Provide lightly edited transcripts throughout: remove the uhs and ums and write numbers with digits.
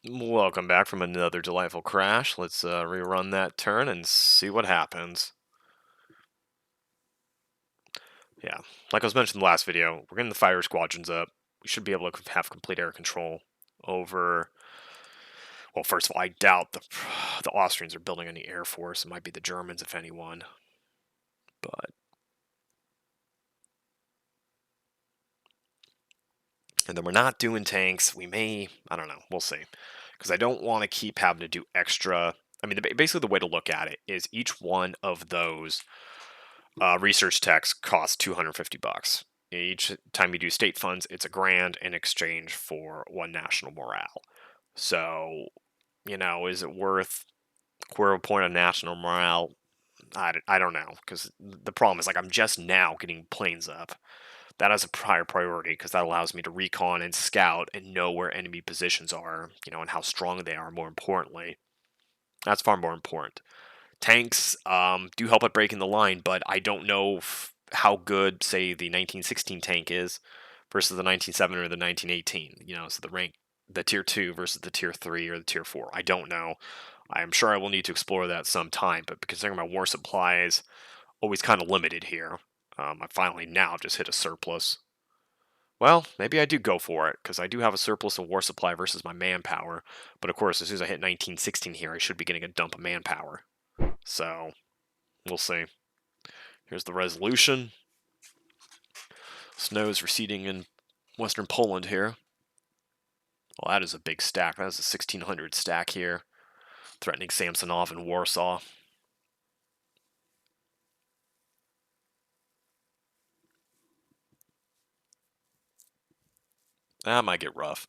Welcome back from another delightful crash. Let's rerun that turn and see what happens. Yeah, like I was mentioning in the last video, we're getting the fire squadrons up. We should be able to have complete air control over... Well, first of all, I doubt the Austrians are building any air force. It might be the Germans, if anyone. But... And then we're not doing tanks. We may... I don't know. We'll see. Because I don't want to keep having to do extra... I mean, basically the way to look at it is each one of those research techs costs $250. Each time you do state funds, it's $1,000 in exchange for one national morale. So, is it worth a quarter of a point of national morale? I don't know, because the problem is, I'm just now getting planes up. That is a higher priority, because that allows me to recon and scout and know where enemy positions are, and how strong they are, more importantly. That's far more important. Tanks do help at breaking the line, but I don't know how good, say, the 1916 tank is versus the 1907 or the 1918. So the tier 2 versus the tier 3 or the tier 4. I don't know. I'm sure I will need to explore that sometime, but considering my war supply is always kind of limited here, I finally now just hit a surplus. Well, maybe I do go for it, because I do have a surplus of war supply versus my manpower, but of course, as soon as I hit 1916 here, I should be getting a dump of manpower. So, we'll see. Here's the resolution. Snow is receding in western Poland here. Well, that is a big stack. That is a 1600 stack here, threatening Samsonov and Warsaw. That might get rough.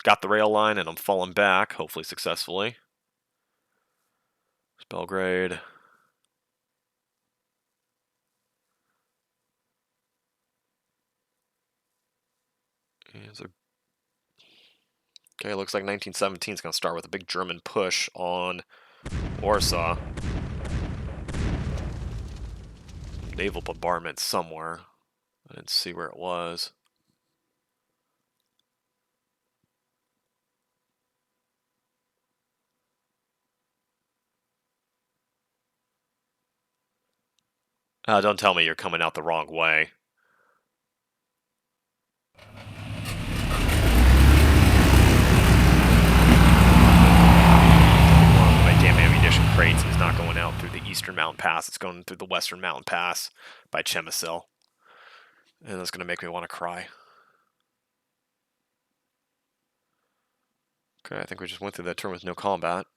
Got the rail line, and I'm falling back, hopefully successfully. There's Belgrade. Okay, looks like 1917 is going to start with a big German push on Warsaw. Naval bombardment somewhere. I didn't see where it was. Don't tell me you're coming out the wrong way. My damn ammunition crates is not going out through the eastern mountain pass. It's going through the western mountain pass by Chemisil. And that's going to make me want to cry. Okay, I think we just went through that turn with no combat.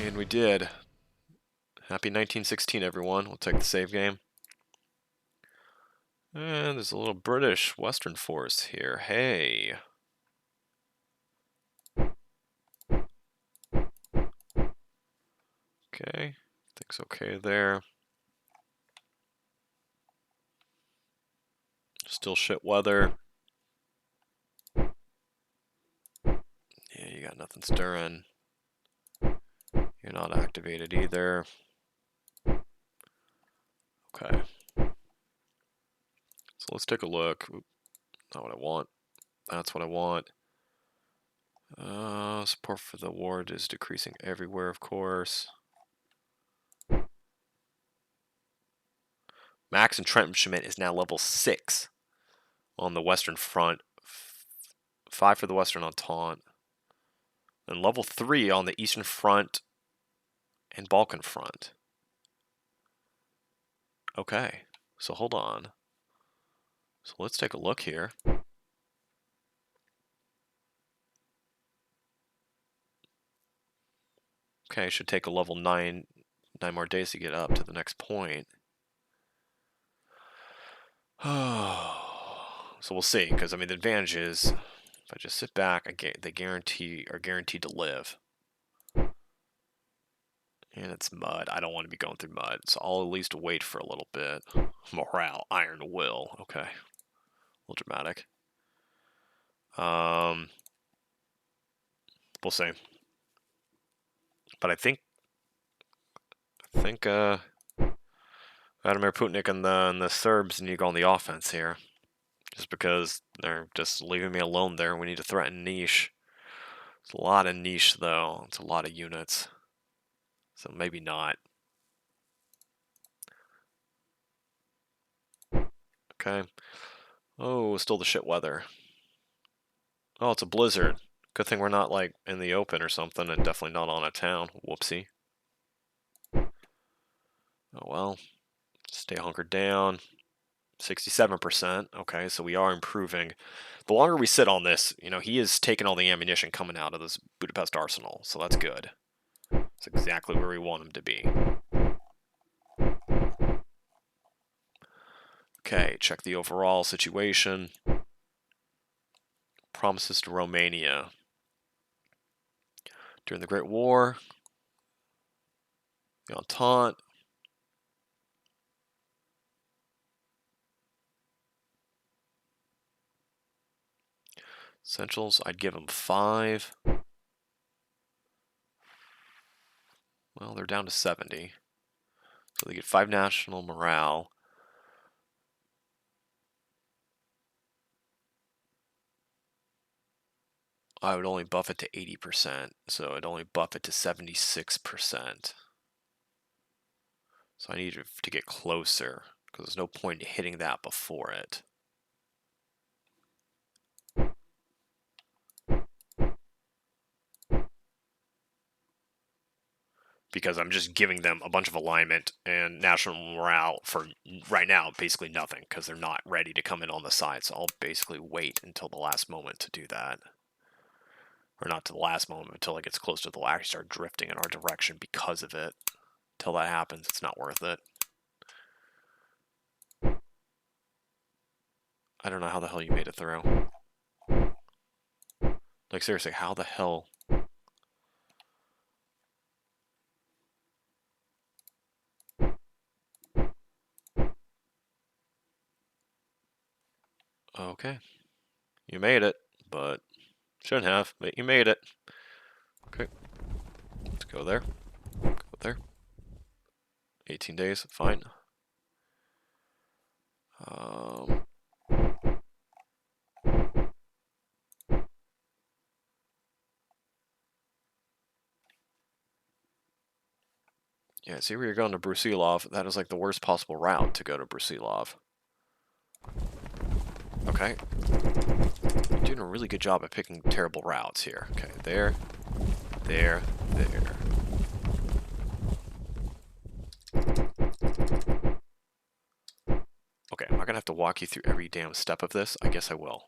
And we did. Happy 1916, everyone. We'll take the save game. And there's a little British Western force here. Hey. Okay. Think's okay there. Still shit weather. Yeah, you got nothing stirring. You're not activated either. Okay. So let's take a look. Oop, not what I want. That's what I want. Support for the ward is decreasing everywhere, of course. Max entrenchment is now level 6 on the western front. 5 for the western Entente. And level 3 on the eastern front and Balkan front. Okay, so hold on. So let's take a look here. Okay, should take a level 9 more days to get up to the next point. So we'll see, because I mean the advantage is if I just sit back, they are guaranteed to live. And it's mud. I don't want to be going through mud, so I'll at least wait for a little bit. Morale, iron will. Okay, a little dramatic. We'll see. But I think Vladimir Putin and the Serbs need to go on the offense here. Just because they're just leaving me alone there. We need to threaten niche. It's a lot of niche, though. It's a lot of units. So maybe not. Okay. Oh, still the shit weather. Oh, it's a blizzard. Good thing we're not, like, in the open or something, and definitely not on a town. Whoopsie. Oh, well. Stay hunkered down. 67%. Okay, so we are improving. The longer we sit on this, you know, he is taking all the ammunition coming out of this Budapest arsenal, so that's good. That's exactly where we want him to be. Okay, check the overall situation. Promises to Romania. During the Great War, the Entente. Essentials, I'd give them 5. Well, they're down to 70. So they get 5 national morale. I would only buff it to 80%, so I'd only buff it to 76%. So I need to get closer, because there's no point in hitting that before it. Because I'm just giving them a bunch of alignment and national morale for right now, basically nothing, because they're not ready to come in on the side. So I'll basically wait until the last moment to do that. Or not to the last moment, until it gets close to the actually start drifting in our direction because of it. Until that happens, it's not worth it. I don't know how the hell you made it through. Like, seriously, how the hell? Okay. You made it, but shouldn't have, but you made it. Okay. Let's go there. Go there. 18 days, fine. Yeah, see where you're going to Brusilov. That is like the worst possible route to go to Brusilov. Okay. You're doing a really good job at picking terrible routes here. Okay, there, there, there. Okay, am I gonna have to walk you through every damn step of this? I guess I will.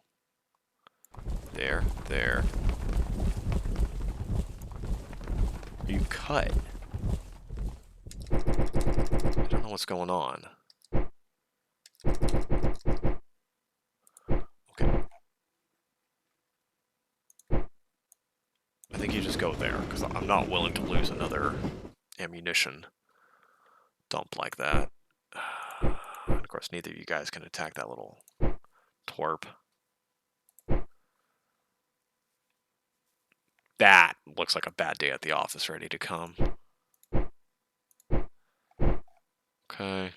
There, there. You cut. I don't know what's going on. Okay. I think you just go there, because I'm not willing to lose another ammunition dump like that. And of course, neither of you guys can attack that little twerp. That looks like a bad day at the office ready to come. Okay.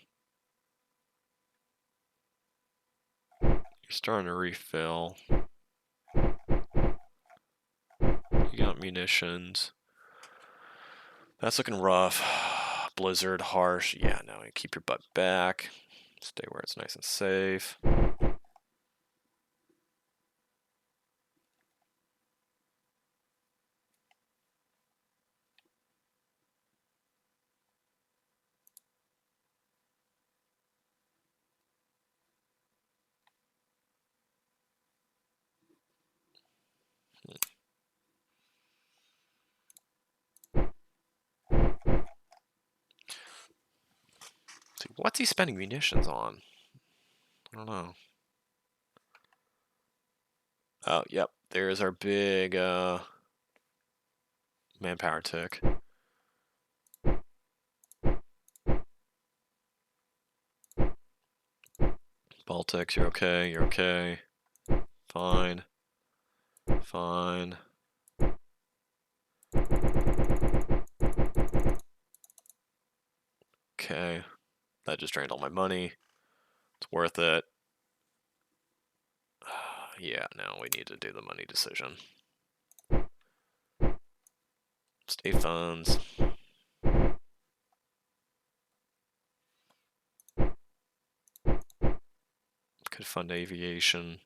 You're starting to refill. You got munitions. That's looking rough. Blizzard, harsh. Yeah, no, you keep your butt back. Stay where it's nice and safe. See, what's he spending munitions on? I don't know. Oh, yep. There's our big manpower tick. Baltics, you're okay, you're okay. Fine. Fine. Okay. That just drained all my money. It's worth it. Yeah, no, we need to do the money decision. State funds. Could fund aviation.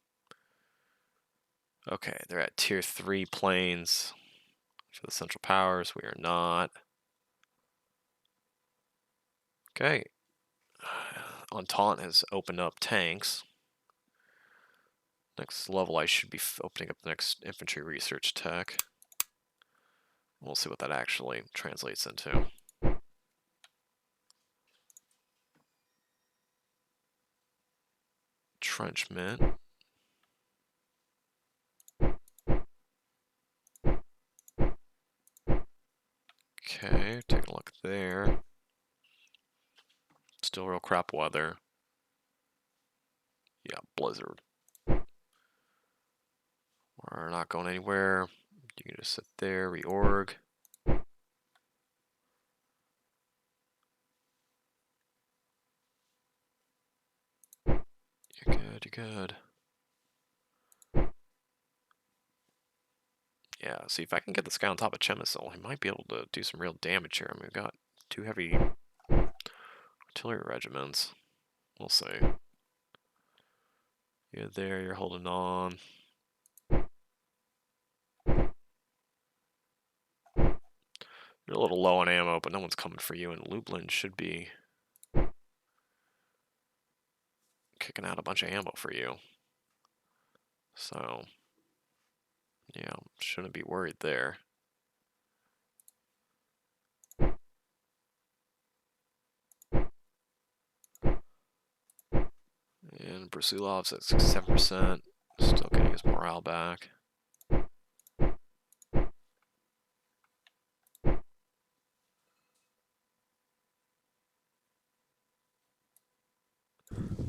Okay, they're at tier 3 planes for the central powers. We are not. Okay. Entente has opened up tanks. Next level, I should be opening up the next infantry research tech. We'll see what that actually translates into. Entrenchment. Okay, taking a look there. Still real crap weather. Yeah, blizzard. We're not going anywhere. You can just sit there, reorg. You're good, you're good. Yeah, see if I can get this guy on top of Chemisel, he might be able to do some real damage here. I mean, we've got 2 heavy artillery regiments. We'll see. You're there, you're holding on. You're a little low on ammo, but no one's coming for you, and Lublin should be kicking out a bunch of ammo for you. So, yeah, shouldn't be worried there. And Brusilov's at 67%, still getting his morale back.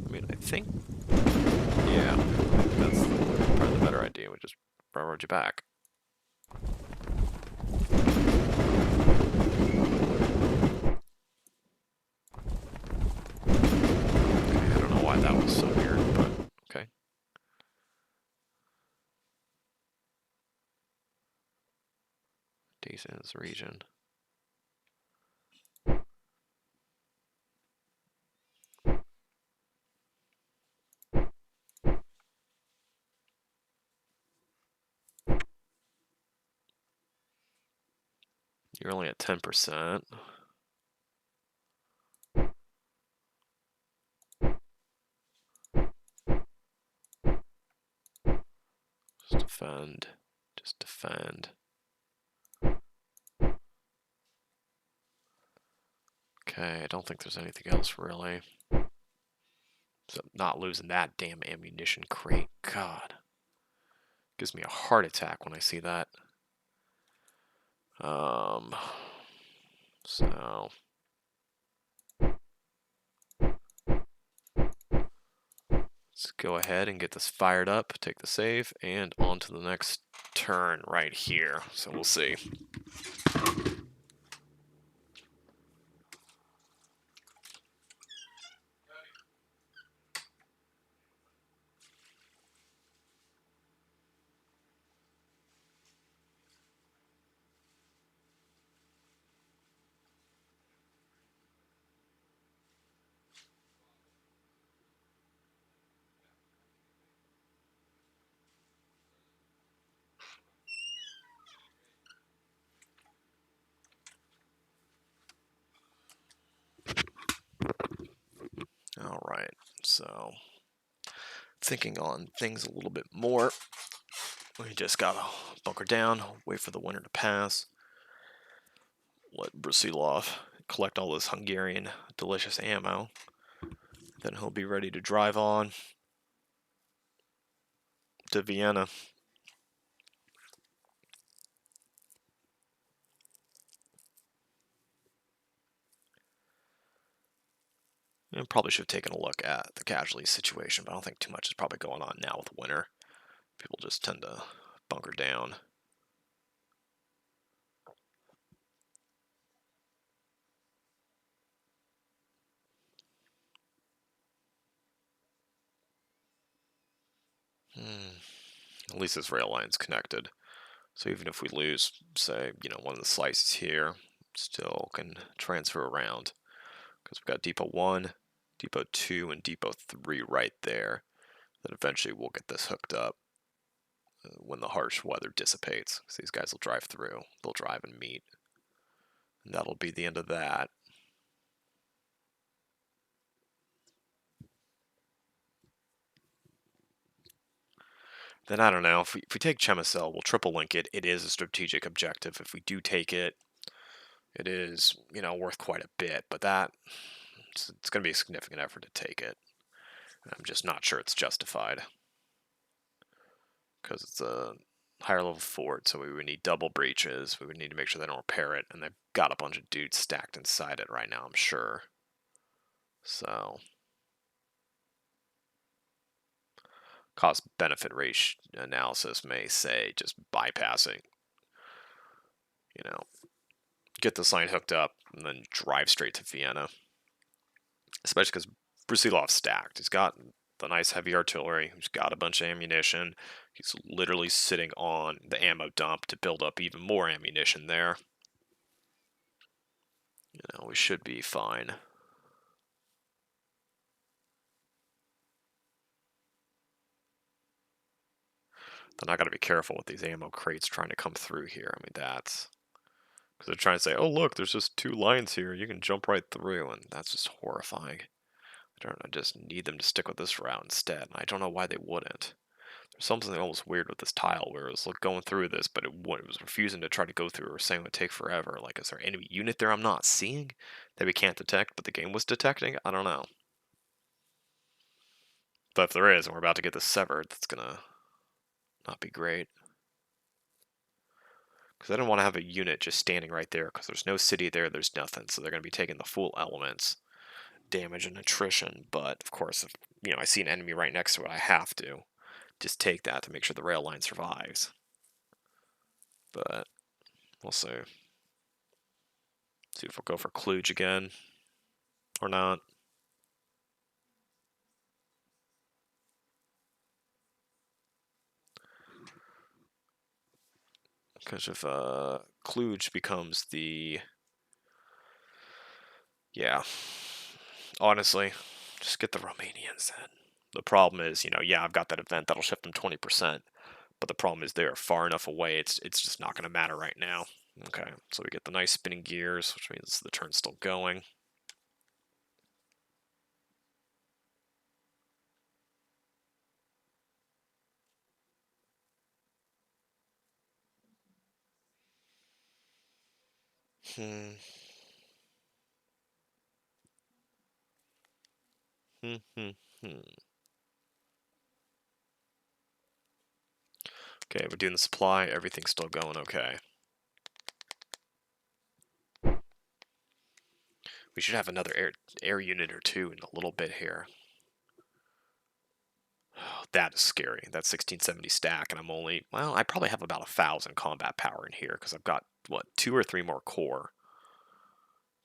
I mean, I think, yeah, that's probably the better idea. We just railroad you back. Okay, I don't know why that was so weird, but okay. Decent region. You're only at 10%. Just defend. Just defend. Okay, I don't think there's anything else really. So not losing that damn ammunition crate. God. Gives me a heart attack when I see that. So let's go ahead and get this fired up, take the save, and on to the next turn right here. So we'll see. All right, so thinking on things a little bit more. We just gotta bunker down, wait for the winter to pass, let Brusilov collect all this Hungarian delicious ammo, then he'll be ready to drive on to Vienna. I probably should have taken a look at the casualty situation, but I don't think too much is probably going on now with winter. People just tend to bunker down. At least this rail line's connected. So even if we lose, say, one of the slices here, still can transfer around. Because we've got depot 1, depot 2, and depot 3 right there. Then eventually we'll get this hooked up when the harsh weather dissipates. Because these guys will drive through. They'll drive and meet. And that'll be the end of that. Then I don't know, if we take Chemicel, we'll triple link it. It is a strategic objective. If we do take it, it is, worth quite a bit. But it's going to be a significant effort to take it. I'm just not sure it's justified. Because it's a higher level fort, so we would need double breaches. We would need to make sure they don't repair it. And they've got a bunch of dudes stacked inside it right now, I'm sure. So cost-benefit ratio analysis may say just bypassing, get the line hooked up and then drive straight to Vienna. Especially because Brusilov's stacked. He's got the nice heavy artillery. He's got a bunch of ammunition. He's literally sitting on the ammo dump to build up even more ammunition there. We should be fine. Then I gotta be careful with these ammo crates trying to come through here. I mean, that's because they're trying to say, oh look, there's just 2 lines here. You can jump right through, and that's just horrifying. I just need them to stick with this route instead. And I don't know why they wouldn't. There's something almost weird with this tile where it was going through this, but it was refusing to try to go through or saying it would take forever. Like, is there an enemy unit there I'm not seeing that we can't detect, but the game was detecting? I don't know. But if there is, and we're about to get this severed, that's gonna not be great. Because I don't want to have a unit just standing right there, because there's no city there, there's nothing. So they're going to be taking the full elements, damage and attrition. But, of course, if I see an enemy right next to it, I have to just take that to make sure the rail line survives. But we'll see. See if we'll go for Kluge again or not. Because if Kluge becomes the... Yeah. Honestly, just get the Romanians then. The problem is, yeah, I've got that event that'll shift them 20%. But the problem is they're far enough away, it's just not going to matter right now. Okay, so we get the nice spinning gears, which means the turn's still going. Hmm. Okay, we're doing the supply. Everything's still going okay. We should have another air unit or 2 in a little bit here. Oh, that is scary. That's 1670 stack, and I'm only... Well, I probably have about 1,000 combat power in here, because I've got, 2 or 3 more core.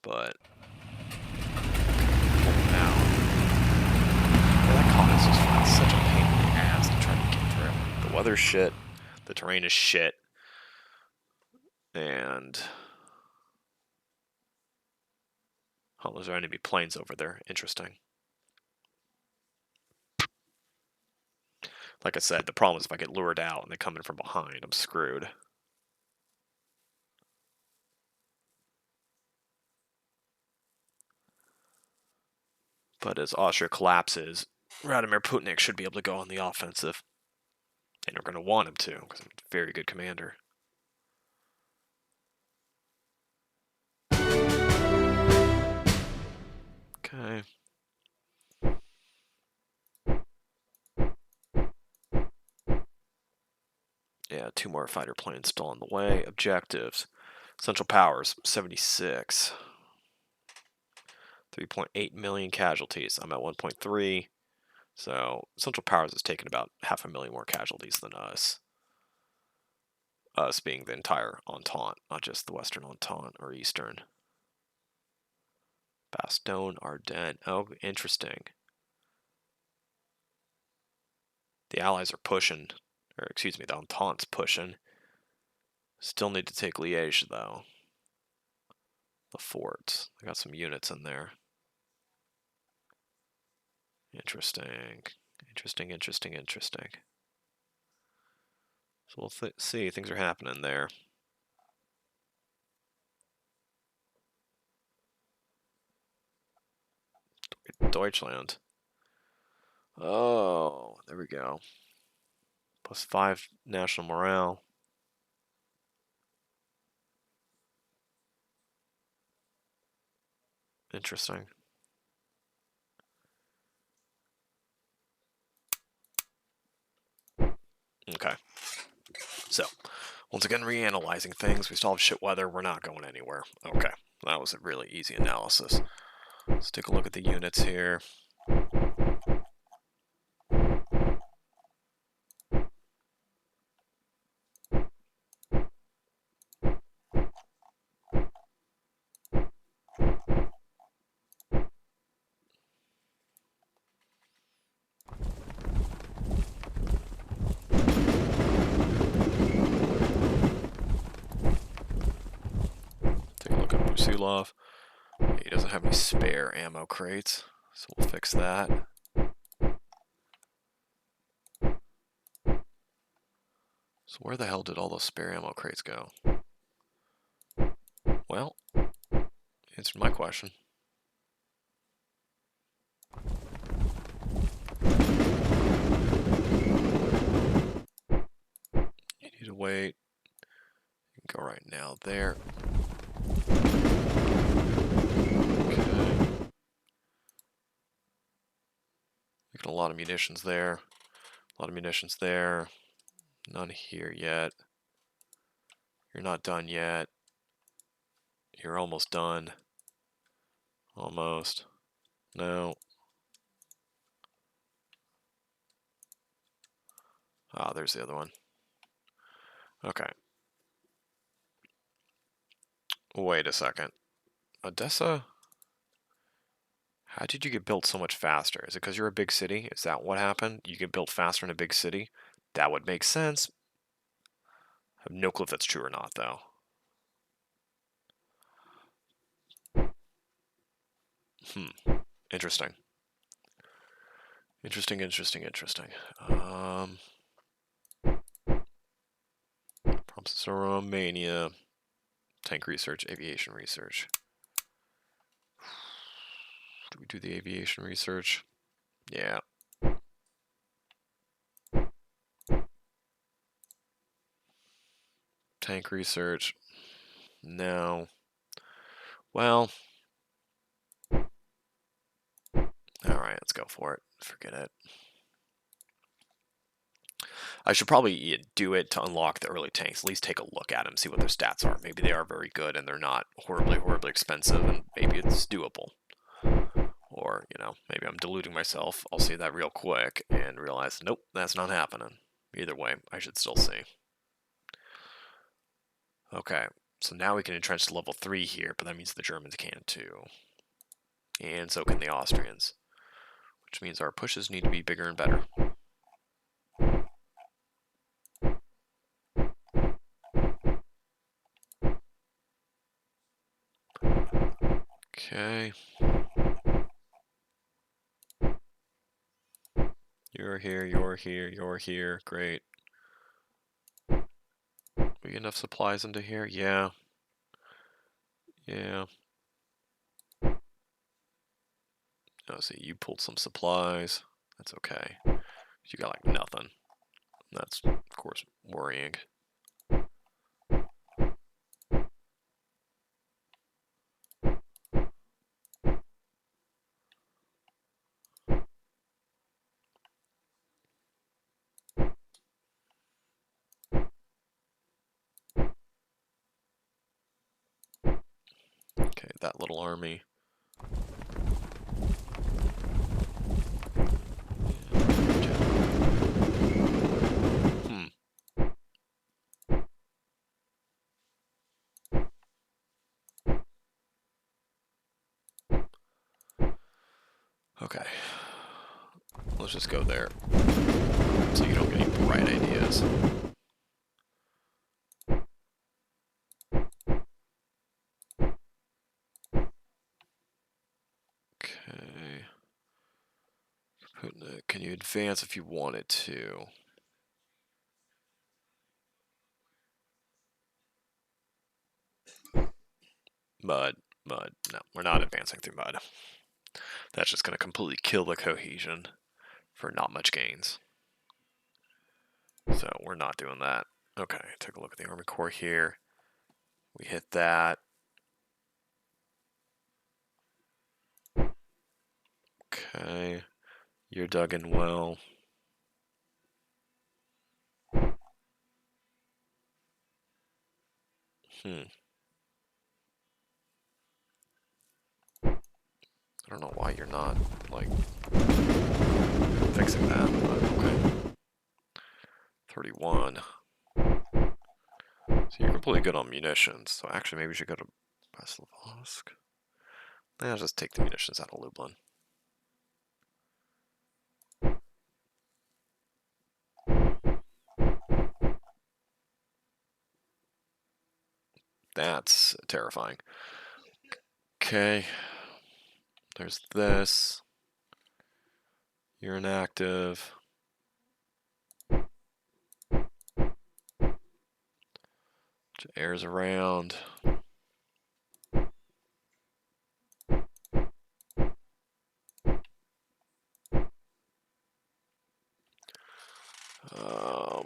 But... now... Well, that comment is just such a pain in the ass to try to get through. The weather's shit. The terrain is shit. And... Oh, those are enemy planes over there. Interesting. Like I said, the problem is if I get lured out and they come in from behind, I'm screwed. But as Austria collapses, Vladimir Putin should be able to go on the offensive. And we're going to want him to, because I'm a very good commander. Okay. Yeah, 2 more fighter planes still on the way. Objectives. Central Powers, 76. 3.8 million casualties. I'm at 1.3. So Central Powers has taken about 500,000 more casualties than us. Us being the entire Entente, not just the Western Entente or Eastern. Bastogne, Ardennes. Oh, interesting. The Allies are pushing Or excuse me, the Entente's pushing. Still need to take Liège, though. The forts. I got some units in there. Interesting. Interesting. So we'll see. Things are happening there. Deutschland. Oh, there we go. +5 national morale. Interesting. Okay. So, once again, reanalyzing things. We still have shit weather. We're not going anywhere. Okay. That was a really easy analysis. Let's take a look at the units here. Take a look at Brusilov. He doesn't have any spare ammo crates, so we'll fix that. So where the hell did all those spare ammo crates go? Well, answered my question. You need to wait. You can go right now there. Okay. Making a lot of munitions there. A lot of munitions there. None here yet. You're not done yet. You're almost done. Almost. No. Ah, there's the other one. Okay. Wait a second. Odessa? How did you get built so much faster? Is it because you're a big city? Is that what happened? You get built faster in a big city? That would make sense. I have no clue if that's true or not, though. Interesting. Interesting. Prompts Romania. Tank research, aviation research. Do we do the aviation research? Yeah. Tank research. No. Well. Alright, let's go for it. Forget it. I should probably do it to unlock the early tanks. At least take a look at them, see what their stats are. Maybe they are very good and they're not horribly expensive, and maybe it's doable. Or, maybe I'm deluding myself. I'll see that real quick and realize, nope, that's not happening. Either way, I should still see. Okay, so now we can entrench to level 3 here, but that means the Germans can too. And so can the Austrians. Which means our pushes need to be bigger and better. Okay. You're here. Great. We get enough supplies into here? Yeah. Oh, see, you pulled some supplies. That's okay. You got like nothing. That's, of course, worrying. Okay, that little army. Okay. Let's just go there. so you don't get any bright ideas. Okay. Can you advance if you wanted to? Mud. No, we're not advancing through mud. That's just going to completely kill the cohesion for not much gains. So we're not doing that. Okay, take a look at the Army Corps here. We hit that. Okay, you're dug in well. I don't know why you're not, like, fixing that, but okay. 31. So you're completely good on munitions. So actually, maybe we should go to Brest-Litovsk. I'll just take the munitions out of Lublin. That's terrifying. Okay. There's this. You're inactive. Air's around.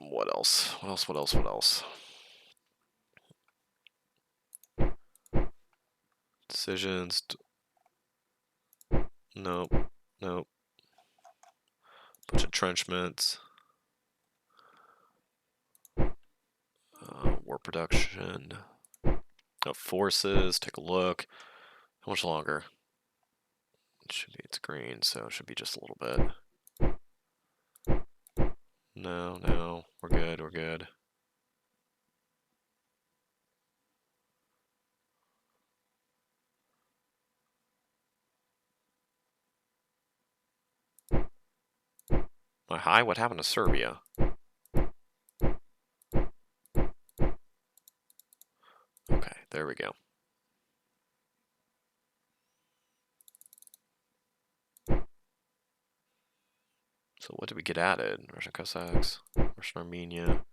What else? What else? Decisions. Nope. Bunch of entrenchments. War production. Forces. Take a look. How much longer? It's green, so it should be just a little bit. No. We're good. Hi, what happened to Serbia? Okay, there we go. So what did we get added? Russian Cossacks, Russian Armenia,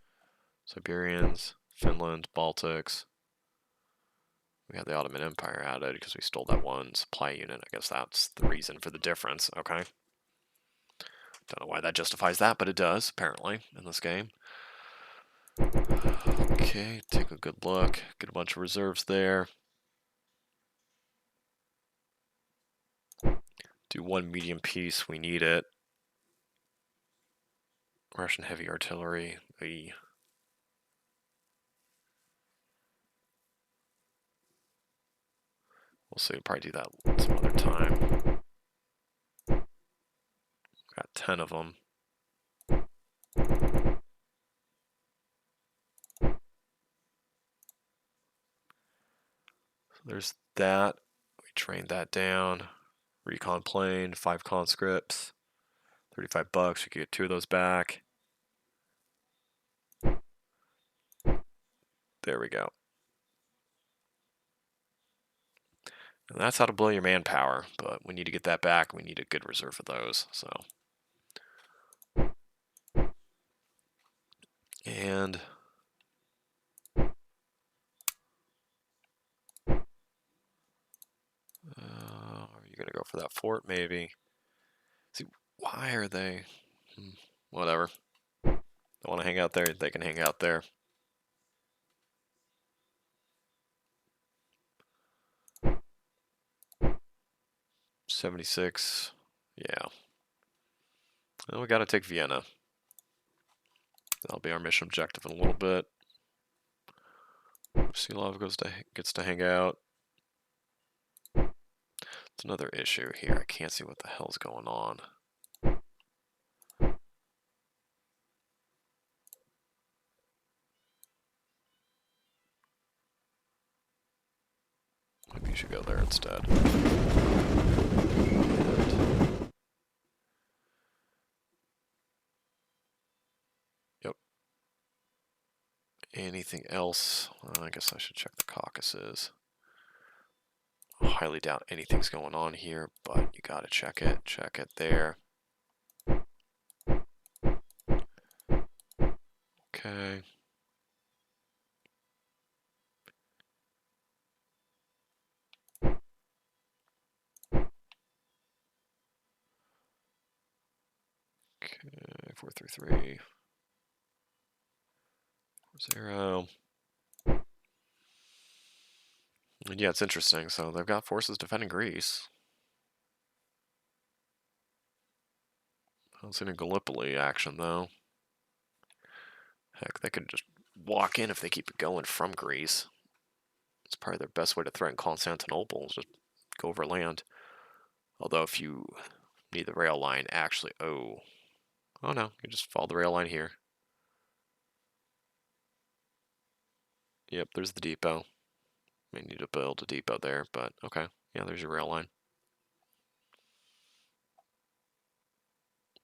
Siberians, Finland, Baltics. We had the Ottoman Empire added because we stole that one supply unit. I guess that's the reason for the difference. Okay. Don't know why that justifies that, but it does, apparently, in this game. Okay, take a good look. Get a bunch of reserves there. Do one medium piece. We need it. Russian heavy artillery. We'll see. We'll probably do that some other time. Got 10 of them. So there's that. We trained that down. Recon plane, 5 conscripts. $35. We could get 2 of those back. There we go. And that's how to blow your manpower, but we need to get that back. We need a good reserve of those. So, and are you gonna go for that fort? Maybe. See, why are they? Whatever. They want to hang out there. They can hang out there. $76. Yeah. Well, we got to take Vienna. That'll be our mission objective in a little bit. Silov gets to hang out. It's another issue here. I can't see what the hell's going on. Maybe you should go there instead. Anything else? I guess I should check the Caucasus. I highly doubt anything's going on here, but you gotta check it. Check it there. Okay. Okay, 433. 0. And yeah, it's interesting. So they've got forces defending Greece. I don't see any Gallipoli action, though. Heck, they could just walk in if they keep it going from Greece. It's probably their best way to threaten Constantinople, is just go over land. Although if you need the rail line, actually... Oh no, you just follow the rail line here. Yep, there's the depot. May need to build a depot there, but okay. Yeah, there's your rail line.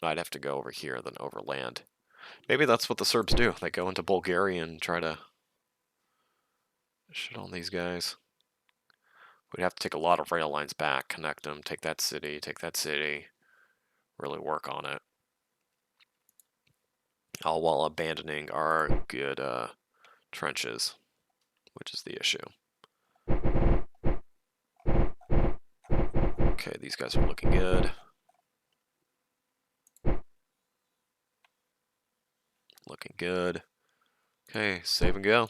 I'd have to go over here, then over land. Maybe that's what the Serbs do. They go into Bulgaria and try to shit on these guys. We'd have to take a lot of rail lines back, connect them, take that city, really work on it. All while abandoning our good trenches, which is the issue. Okay, these guys are looking good. Looking good. Okay, save and go.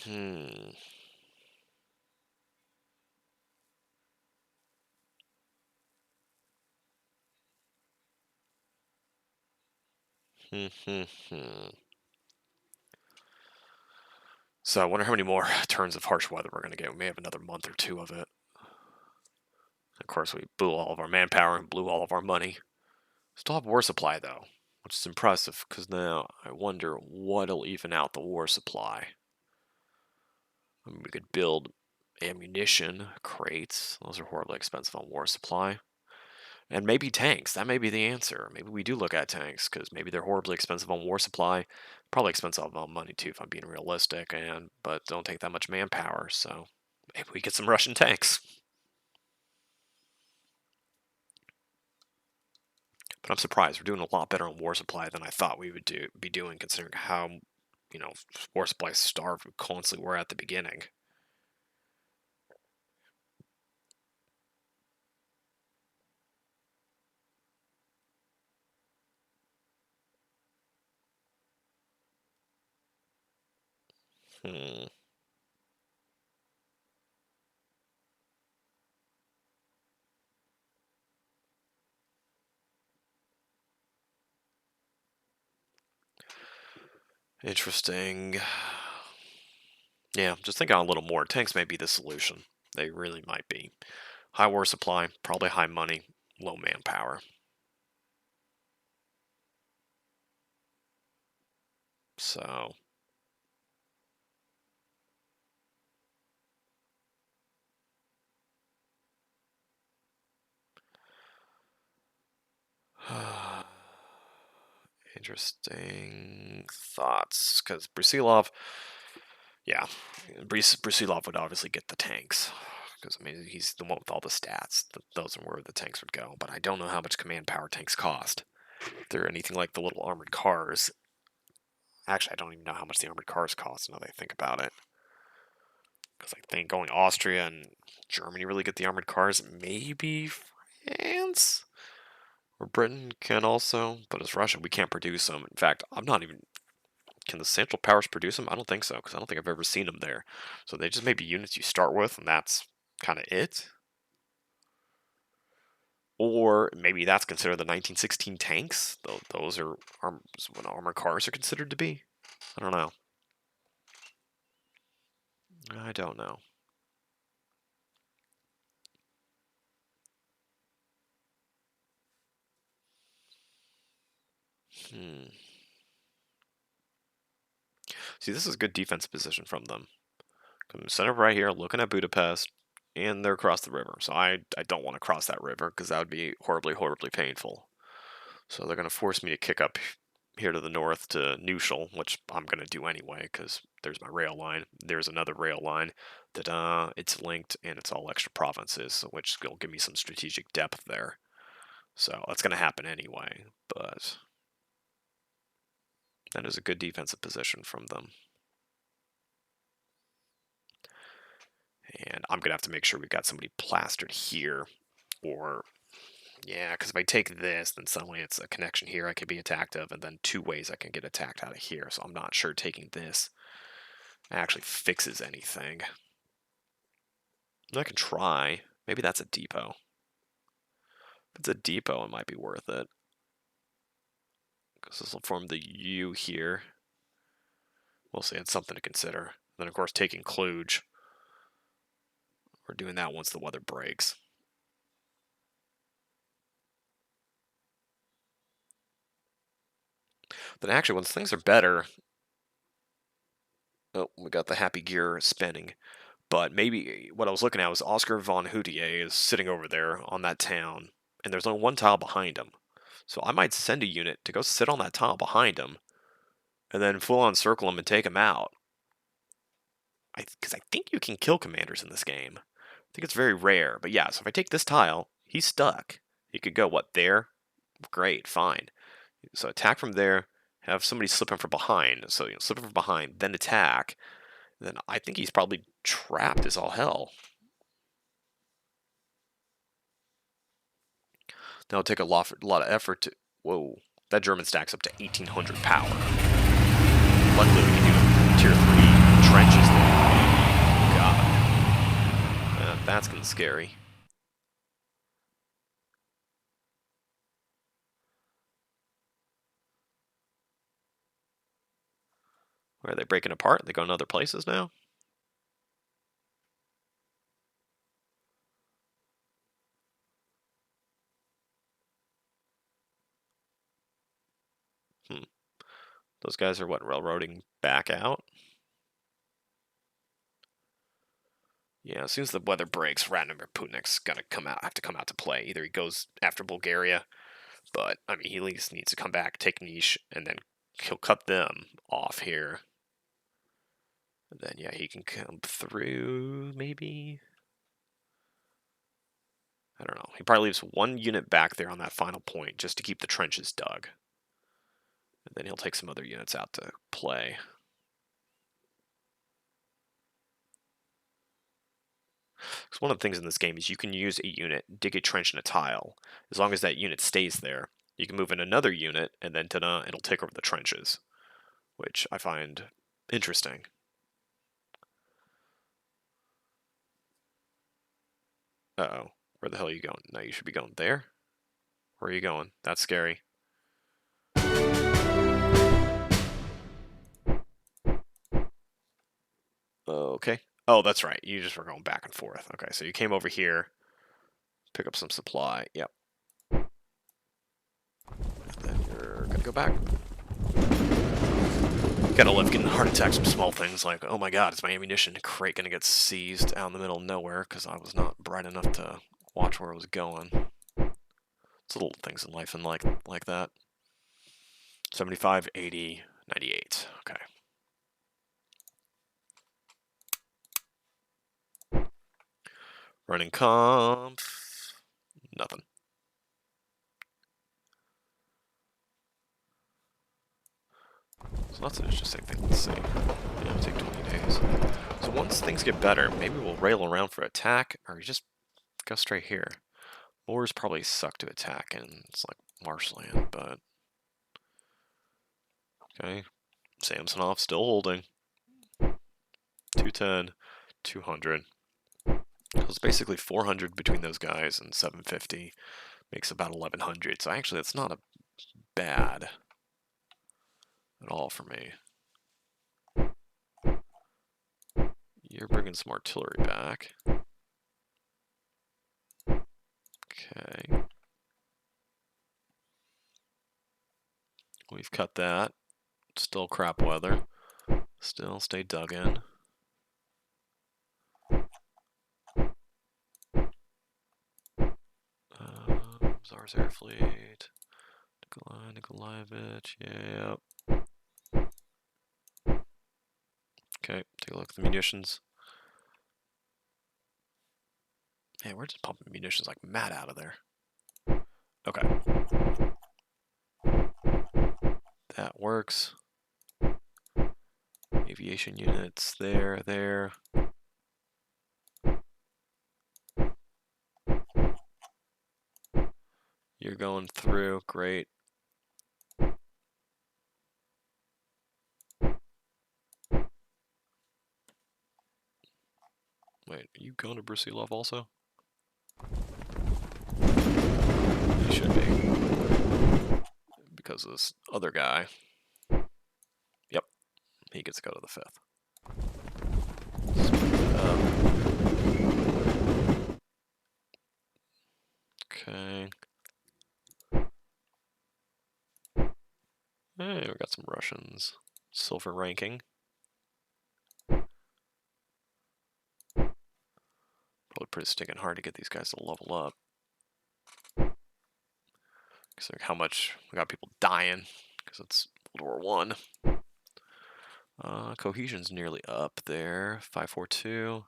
Hmm. So I wonder how many more turns of harsh weather we're going to get. We may have another month or two of it. Of course, we blew all of our manpower and blew all of our money. Still have war supply, though, which is impressive, because now I wonder what'll even out the war supply. I mean, we could build ammunition crates. Those are horribly expensive on war supply. And maybe tanks. That may be the answer. Maybe we do look at tanks, because maybe they're horribly expensive on war supply. Probably expensive on money, too, if I'm being realistic, but don't take that much manpower, so maybe we get some Russian tanks. But I'm surprised. We're doing a lot better on war supply than I thought we would be doing, considering how, war supply starved we constantly were at the beginning. Hmm. Interesting. Yeah, just thinking a little more. Tanks may be the solution. They really might be. High war supply, probably high money, low manpower. So, interesting thoughts. Because Brusilov, yeah, Brusilov would obviously get the tanks. Because, I mean, he's the one with all the stats. Those are where the tanks would go. But I don't know how much command power tanks cost. If they're anything like the little armored cars. Actually, I don't even know how much the armored cars cost now that I think about it. Because I think only Austria and Germany really get the armored cars. Maybe France? Or Britain can also. But as Russia, we can't produce them. In fact, I'm not even... Can the Central Powers produce them? I don't think so, because I don't think I've ever seen them there. So they just may be units you start with, and that's kind of it. Or maybe that's considered the 1916 tanks. Those are what armored cars are considered to be. I don't know. I don't know. Hmm. See, this is a good defense position from them. I'm set up right here, looking at Budapest, and they're across the river. So I don't want to cross that river because that would be horribly, horribly painful. So they're going to force me to kick up here to the north to Neuschel, which I'm going to do anyway because there's my rail line. There's another rail line that it's linked and it's all extra provinces, which will give me some strategic depth there. So that's going to happen anyway, but that is a good defensive position from them. And I'm going to have to make sure we've got somebody plastered here. Or, yeah, because if I take this, then suddenly it's a connection here I could be attacked of, and then 2 ways I can get attacked out of here. So I'm not sure taking this actually fixes anything. I can try. Maybe that's a depot. If it's a depot, it might be worth it. Because this will form the U here. We'll see, it's something to consider. Then, of course, taking Cluj. We're doing that once the weather breaks. Then actually, once things are better... Oh, we got the happy gear spinning. But maybe what I was looking at was Oscar von Houtier is sitting over there on that town, and there's only 1 tile behind him. So I might send a unit to go sit on that tile behind him, and then full-on circle him and take him out. Because I think you can kill commanders in this game. I think it's very rare. But yeah, so if I take this tile, he's stuck. He could go, what, there? Great, fine. So attack from there, have somebody slip him from behind. So slip him from behind, then attack. Then I think he's probably trapped as all hell. That'll take a lot of effort to... Whoa, that German stacks up to 1,800 power. Luckily we can do tier 3 trenches there. God. That's gonna be scary. Where are they breaking apart? They going other places now? Those guys are what, railroading back out? Yeah, as soon as the weather breaks, Radomir Putnik's gonna have to come out to play. Either he goes after Bulgaria, but I mean he at least needs to come back, take Niš, and then he'll cut them off here. And then yeah, he can come through maybe. I don't know. He probably leaves 1 unit back there on that final point just to keep the trenches dug. And then he'll take some other units out to play. Because one of the things in this game is you can use a unit, dig a trench in a tile. As long as that unit stays there, you can move in another unit, and then ta-da, it'll take over the trenches. Which I find interesting. Uh-oh. Where the hell are you going? No, you should be going there. Where are you going? That's scary. Okay. Oh, that's right. You just were going back and forth. Okay, so you came over here, pick up some supply. Yep. And then you're gonna go back. Gotta love getting heart attacks from small things like, oh my god, is my ammunition crate gonna get seized out in the middle of nowhere because I was not bright enough to watch where I was going. It's little things in life and like that. 75, 80, 98. Okay. Running comp. Nothing. So that's an interesting thing. Let's see. Yeah, it'll take 20 days. So once things get better, maybe we'll rail around for attack, or just go straight here. Moors probably suck to attack, and it's like marshland, but... Okay. Samsonov still holding. 210, 200. So it's basically 400 between those guys, and 750 makes about 1100. So actually, that's not a bad at all for me. You're bringing some artillery back. Okay. We've cut that. Still crap weather. Still stay dug in. Tsar's air fleet. Nikolaevich, yeah. Okay, take a look at the munitions. Man, we're just pumping munitions like mad out of there. Okay. That works. Aviation units, there. You're going through, great. Wait, are you going to Brusilov also? You should be. Because of this other guy. Yep, he gets to go to the 5th. Okay. Hey, we got some Russians. Silver ranking. Probably pretty stinking hard to get these guys to level up. Considering how much we got people dying, because it's World War I. Cohesion's nearly up there. 542.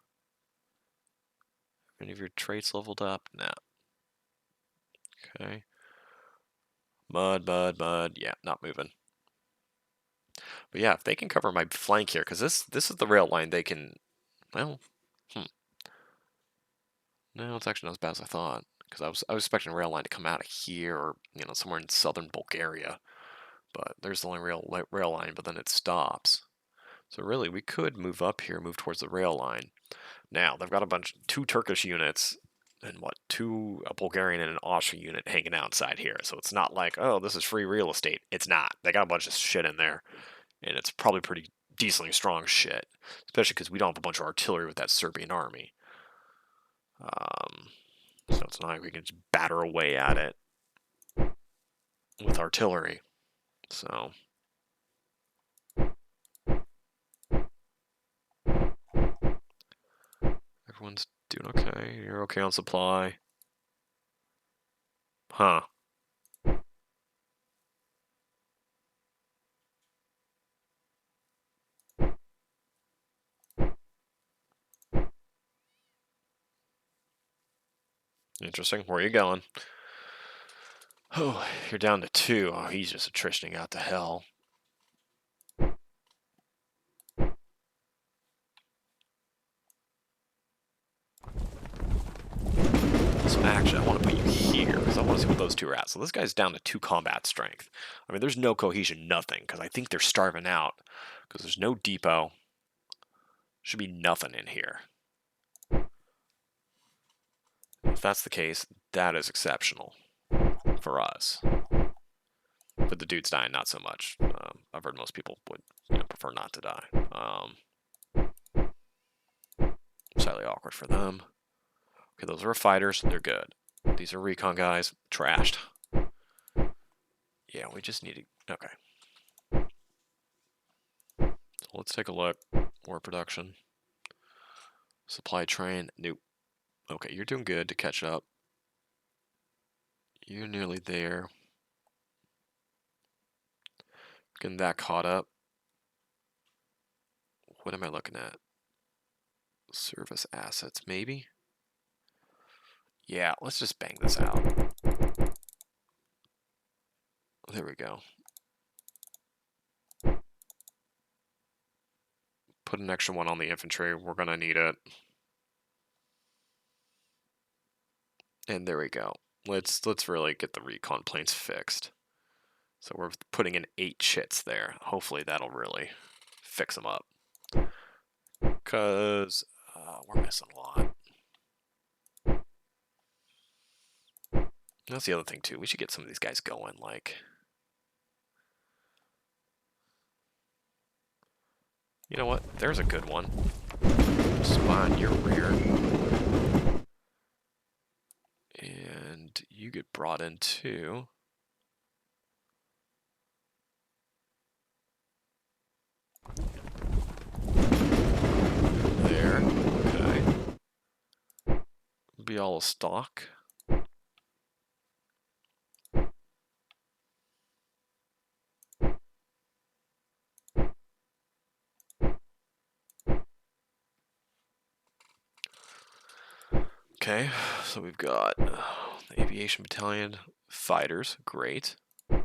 Any of your traits leveled up? Nah. Okay. Mud. Yeah, not moving. But yeah, if they can cover my flank here, because this is the rail line they can, well, no, it's actually not as bad as I thought. Because I was expecting a rail line to come out of here, or somewhere in southern Bulgaria. But there's the only rail line, but then it stops. So really, we could move up here, move towards the rail line. Now they've got two Turkish units, and a Bulgarian and an Austrian unit hanging outside here. So it's not like, oh, this is free real estate. It's not. They got a bunch of shit in there, and it's probably pretty decently strong shit, especially because we don't have a bunch of artillery with that Serbian army. So it's not like we can just batter away at it with artillery. So everyone's doing okay. You're okay on supply. Huh. Interesting. Where are you going? Oh, you're down to 2. Oh, he's just attritioning out to hell. So actually, I want to put you here, because I want to see what those 2 are at. So this guy's down to 2 combat strength. I mean, there's no cohesion, nothing, because I think they're starving out. Because there's no depot. Should be nothing in here. If that's the case, that is exceptional for us. But the dude's dying, not so much. I've heard most people would prefer not to die. Slightly awkward for them. Okay, those are fighters. They're good. These are recon guys. Trashed. Yeah, we just need to... Okay. So let's take a look. War production. Supply train. Nope. Okay, you're doing good to catch up. You're nearly there. Getting that caught up. What am I looking at? Service assets, maybe? Yeah, let's just bang this out. There we go. Put an extra one on the infantry. We're going to need it. And there we go. Let's really get the recon planes fixed. So we're putting in 8 chits there. Hopefully that'll really fix them up. Because we're missing a lot. That's the other thing, too. We should get some of these guys going, like... You know what? There's a good one. Spawn your rear. And you get brought in, too. be all a stock. Okay, so we've got the Aviation Battalion fighters, great. We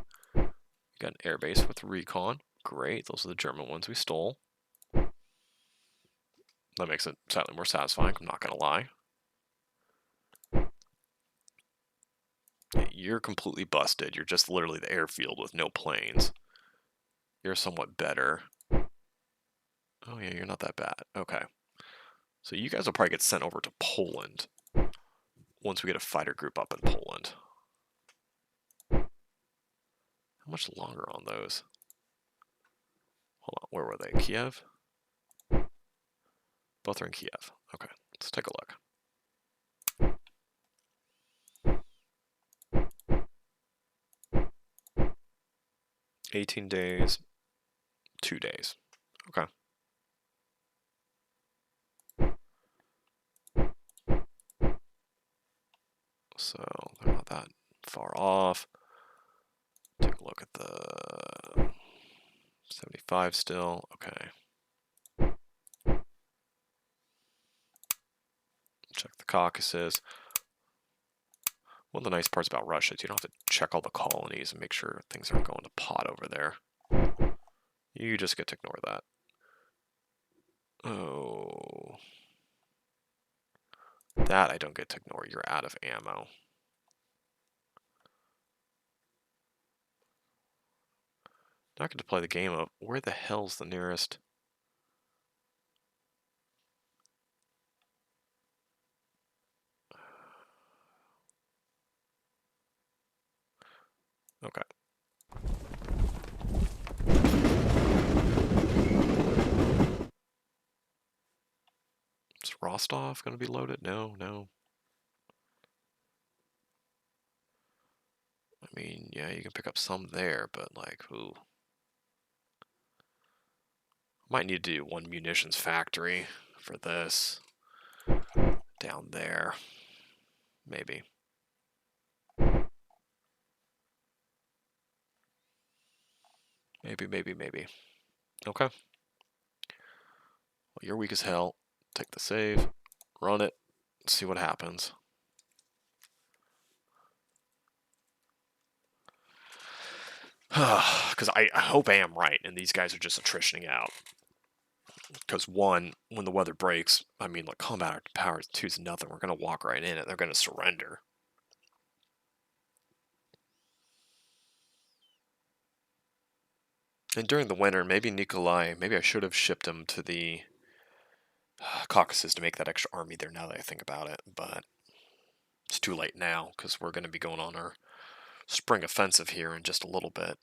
got an airbase with recon, great. Those are the German ones we stole. That makes it slightly more satisfying, I'm not gonna lie. You're completely busted. You're just literally the airfield with no planes. You're somewhat better. Oh yeah, you're not that bad. Okay. So you guys will probably get sent over to Poland once we get a fighter group up in Poland. How much longer on those? Hold on, where were they? Kiev? Both are in Kiev. Okay, let's take a look. 18 days, 2 days. Okay. So they're not that far off. Take a look at the 75 still. Okay. Check the Caucasus. One of the nice parts about Russia is you don't have to check all the colonies and make sure things aren't going to pot over there. You just get to ignore that. Oh. That I don't get to ignore. You're out of ammo. Not going to play the game of where the hell's the nearest? Okay. Is Rostov going to be loaded? No, no. I mean, yeah, you can pick up some there, but like, ooh. Might need to do one munitions factory for this. Down there. Maybe. Maybe. Okay. Well, you're weak as hell. Take the save. Run it. See what happens. Because I hope I am right, and these guys are just attritioning out. Because one, when the weather breaks, I mean, like combat power 2 is nothing. We're going to walk right in it. They're going to surrender. And during the winter, maybe Nikolai, maybe I should have shipped him to the Caucasus to make that extra army there now that I think about it. But it's too late now because we're going to be going on our spring offensive here in just a little bit.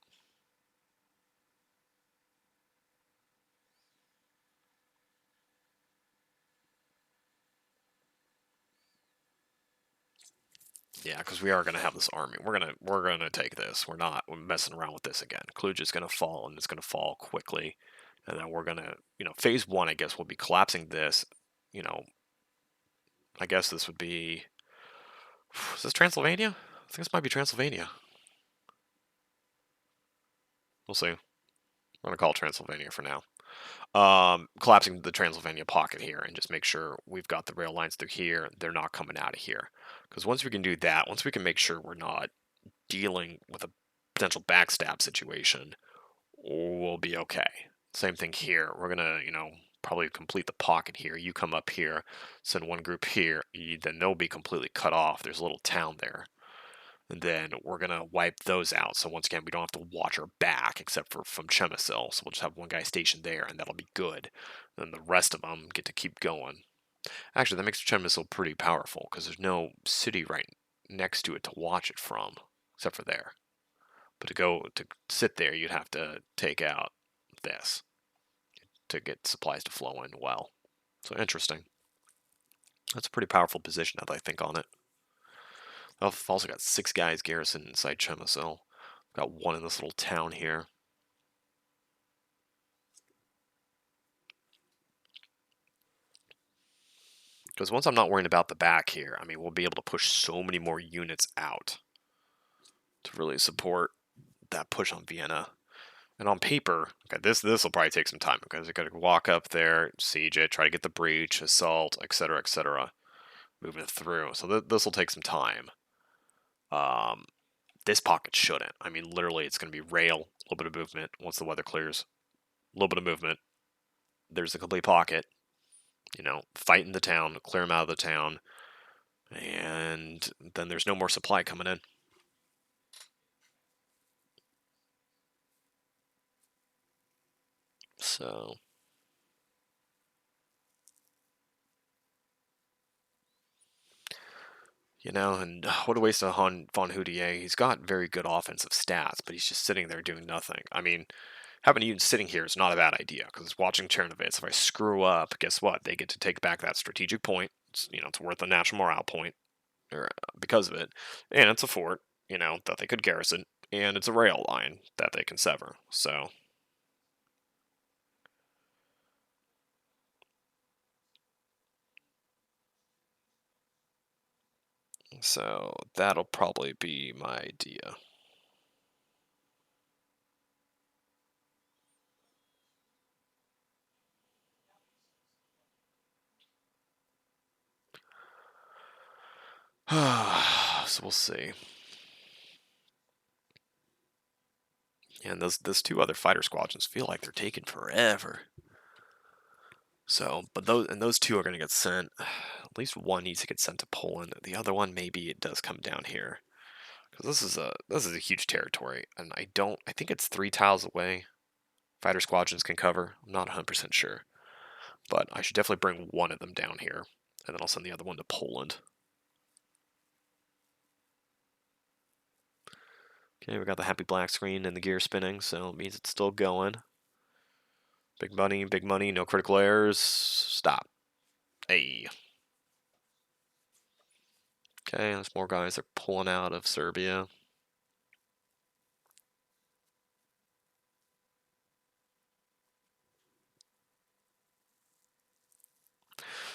Yeah, because we are going to have this army. We're gonna take this. We're not messing around with this again. Cluj is going to fall, and it's going to fall quickly. And then we're going to, phase 1, I guess, will be collapsing this. I guess this would be... Is this Transylvania? I think this might be Transylvania. We'll see. We're going to call it Transylvania for now. Collapsing the Transylvania pocket here and just make sure we've got the rail lines through here. They're not coming out of here. Because once we can do that, once we can make sure we're not dealing with a potential backstab situation, we'll be okay. Same thing here. We're going to, probably complete the pocket here. You come up here, send one group here, then they'll be completely cut off. There's a little town there. And then we're going to wipe those out. So once again, we don't have to watch our back except for from Chemisil. So we'll just have one guy stationed there and that'll be good. And the rest of them get to keep going. Actually, that makes Chemisil pretty powerful because there's no city right next to it to watch it from, except for there. But to sit there, you'd have to take out this to get supplies to flow in well. So interesting. That's a pretty powerful position now that I think on it. I've also got 6 guys garrisoned inside Chemisil. Got 1 in this little town here. Because once I'm not worrying about the back here, I mean, we'll be able to push so many more units out to really support that push on Vienna. And on paper, okay, this will probably take some time because you got to walk up there, siege it, try to get the breach, assault, etc., moving through. So this will take some time. This pocket shouldn't. I mean, literally, it's going to be rail, a little bit of movement once the weather clears, a little bit of movement. There's the complete pocket. You know, fight in the town, clear them out of the town, and then there's no more supply coming in. So, you know, and what a waste of Von Houdier. He's got very good offensive stats, but he's just sitting there doing nothing. I mean, having you sitting here is not a bad idea, because watching Chernovitz, if I screw up, guess what? They get to take back that strategic point. It's, you know, it's worth a national morale point or, because of it. And it's a fort, you know, that they could garrison. And it's a rail line that they can sever. So that'll probably be my idea. So we'll see. And those two other fighter squadrons feel like they're taking forever. So, but those two are going to get sent. At least one needs to get sent to Poland. The other one, maybe it does come down here, because this is a huge territory, and I think it's 3 tiles away. Fighter squadrons can cover. I'm not 100% sure, but I should definitely bring one of them down here, and then I'll send the other one to Poland. Okay, we got the happy black screen and the gear spinning, so it means it's still going. Big money, no critical errors. Stop. Hey. Okay, there's more guys that are pulling out of Serbia.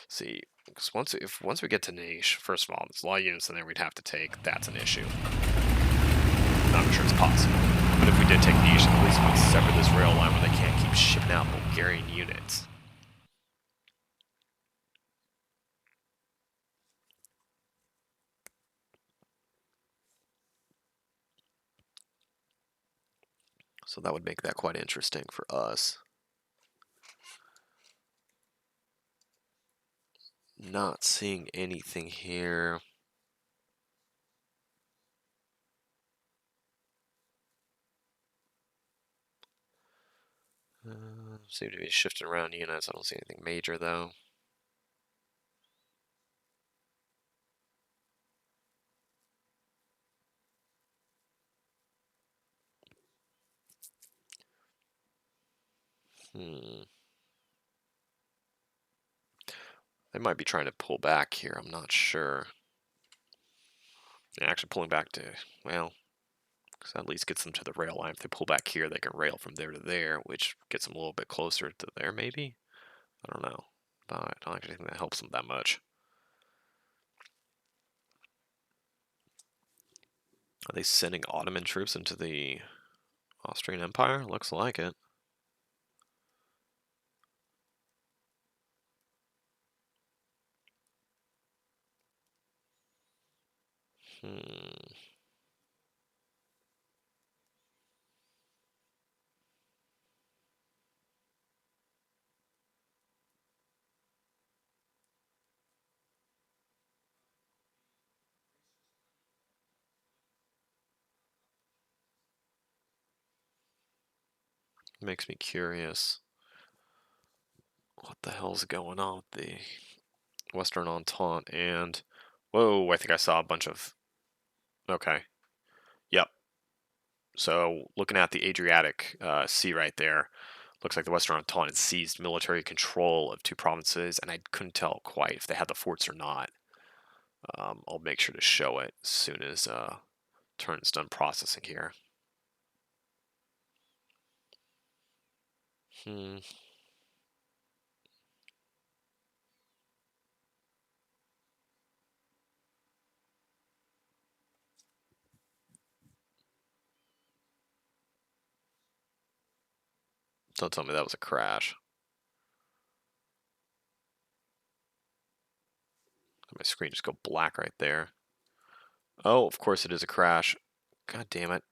See, because once we get to Niche, first of all, there's a lot of units in there we'd have to take. That's an issue. Not sure it's possible. But if we did take Niche, at least we'd sever this rail line where they can't keep shipping out Bulgarian units. So that would make that quite interesting for us. Not seeing anything here. Seem to be shifting around units. I don't see anything major though. They might be trying to pull back here. I'm not sure. They're actually pulling back to, well, because that at least gets them to the rail line. If they pull back here, they can rail from there to there, which gets them a little bit closer to there, maybe? I don't know. But I don't actually think that helps them that much. Are they sending Ottoman troops into the Austrian Empire? Looks like it. Makes me curious. What the hell's going on with the Western Entente? And, whoa, I think I saw a bunch of, okay. Yep. So, looking at the Adriatic Sea right there, looks like the Western Entente had seized military control of 2 provinces, and I couldn't tell quite if they had the forts or not. I'll make sure to show it as soon as Turn's done processing here. Don't tell me that was a crash. My screen just go black right there. Oh, of course it is a crash. God damn it.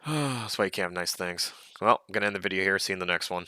That's why you can't have nice things. Well, I'm going to end the video here. See you in the next one.